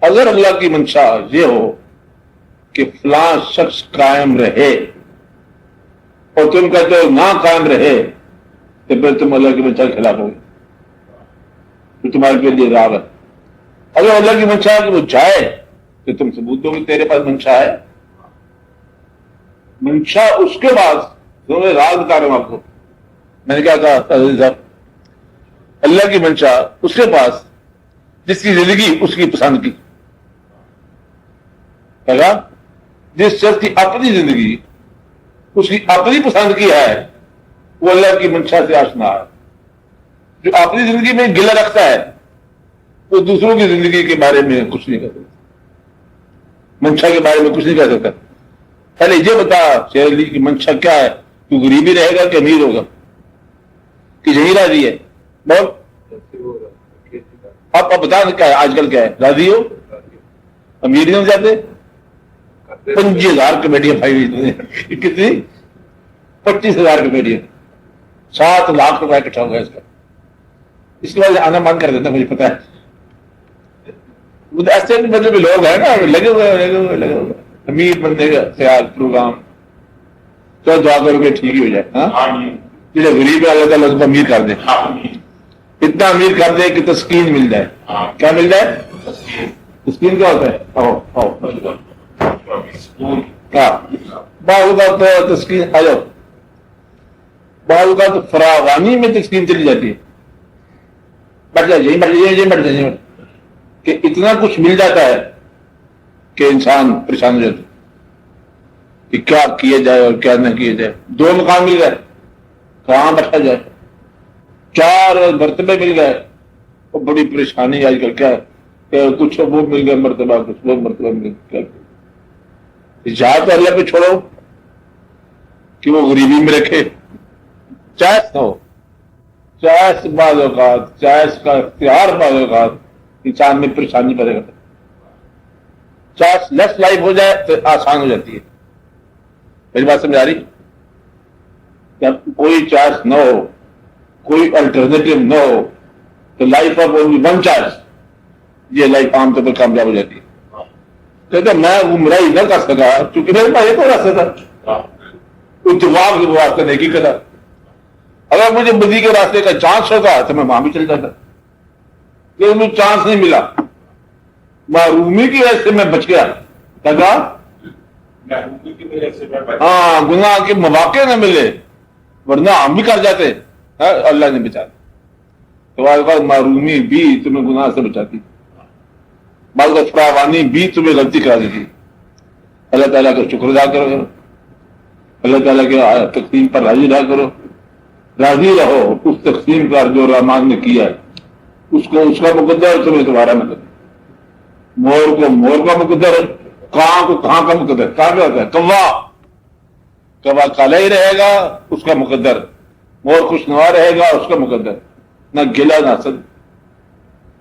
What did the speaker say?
اگر اللہ کی منشا یہ ہو کہ فلاں شخص قائم رہے اور تم کہتے ہو نہ قائم رہے تو پھر تم اللہ کی منشا کے خلاف ہوگے، تو تمہارے لیے راہ ہے۔ اگر اللہ کی منشا ہے کہ وہ جائے تو تم ثبوت دو کہ تیرے پاس منشا ہے۔ منشا اس کے بعد تمہیں راز بتا رہا ہوں آپ کو، میں نے کیا کہا صاحب، اللہ کی منشا اس کے پاس جس کی زندگی اس کی پسند کی، کہا جس شخص کی اپنی زندگی اس کی اپنی پسند کی ہے وہ اللہ کی منشا سے آشنا ہے۔ جو اپنی زندگی میں گلہ رکھتا ہے وہ دوسروں کی زندگی کے بارے میں کچھ نہیں کہہ سکتا، منشا کے بارے میں کچھ نہیں کہہ سکتا۔ پہلے یہ بتا شیر علی کی منشا کیا ہے، تو غریبی رہے گا کہ امیر ہوگا کہ یہی راضی ہے؟ بول آپ بتا کیا ہے آج کل، کیا ہے؟ راضی ہو؟ امیر نہیں ہو جاتے؟ 25,000 کمیٹیاں پائی ہوئی، کتنی؟ 25,000 کمیٹیاں، 7 لاکھ روپئے اکٹھا ہو گیا اس کا۔ اس کے بعد آنا من کر دیتا، مجھے پتا ہے ایسے مطلب لوگ ہیں نا لگے ہوئے امیر بننے کا خیال پروگرام، تو دعا کرو کہ ٹھیک ہی ہو جائے۔ ہاں جو غریب ہے اللہ تعالیٰ اس کو امیر کر دے، اتنا امیر کر دے کہ تسکین مل جائے۔ کیا مل جائے؟ تسکین کیا ہوتا ہے؟ بعض کا تو تسکین آ جاؤ، بعض کا تو فراوانی میں تسکین چلی جاتی ہے، بڑھ جائے یہی بڑھ جائے یہی بڑھ جائے کہ اتنا کچھ مل جاتا ہے کہ انسان پریشان ہو جاتا ہے کہ کیا کیا جائے اور کیا نہ کیا جائے۔ 2 مقام مل گئے، کہاں بیٹھا جائے؟ 4 مرتبے مل گئے، اور بڑی پریشانی آج کل کیا ہے کہ کچھ وہ مل گئے مرتبہ، کچھ وہ مرتبہ مل گئے۔ جہاں تو اللہ پہ چھوڑو کہ وہ غریبی میں رکھے، چاہے ہو چاہے بعض اوقات چاہے اس کا اختیار بعض اوقات انسان میں پریشانی پیدا کرتا ہے، چاہے لیس لائف ہو جائے تو آسان ہو جاتی ہے۔ میری بات سمجھ آ رہی؟ جب کوئی چوائس نہ ہو، کوئی الٹرنیٹو نہ ہو تو life of only one choice, یہ لائف عام طور پر کامیاب ہو جاتی ہے۔ کہتے میں گمراہی نہ کر سکا کیونکہ میرے پاس ایک اور راستہ تھا، اتفاق کے واسطے نہیں کی کرا۔ اگر مجھے بدی کے راستے کا چانس ہوتا تو میں وہاں بھی چل جاتا، لیکن مجھے چانس نہیں ملا، محرومی کی وجہ سے میں بچ گیا۔ لگا ہاں گناہ کے مواقع نہ ملے ورنہ ہم بھی کر جاتے، اللہ نے بچا دیا۔ تو محرومی بھی تمہیں گناہ سے بچاتی، بعض کا فراوانی بھی تمہیں غلطی کرا دیتی۔ اللہ تعالیٰ کا شکر ادا کرو، اللہ تعالیٰ کے تقسیم پر راضی رہا کرو، راضی رہو اس تقسیم پر جو رحمان نے کیا ہے، اس کا مقدر تمہیں دوبارہ نہ کرے۔ مور کو مور کا مقدر، کہاں کو کہاں کا مقدر، کہاں پہ ہوتا ہے؟ کوا کالا ہی رہے گا اس کا مقدر، مور خوشنوا رہے گا اس کا مقدر، نہ گلا نہ حسد۔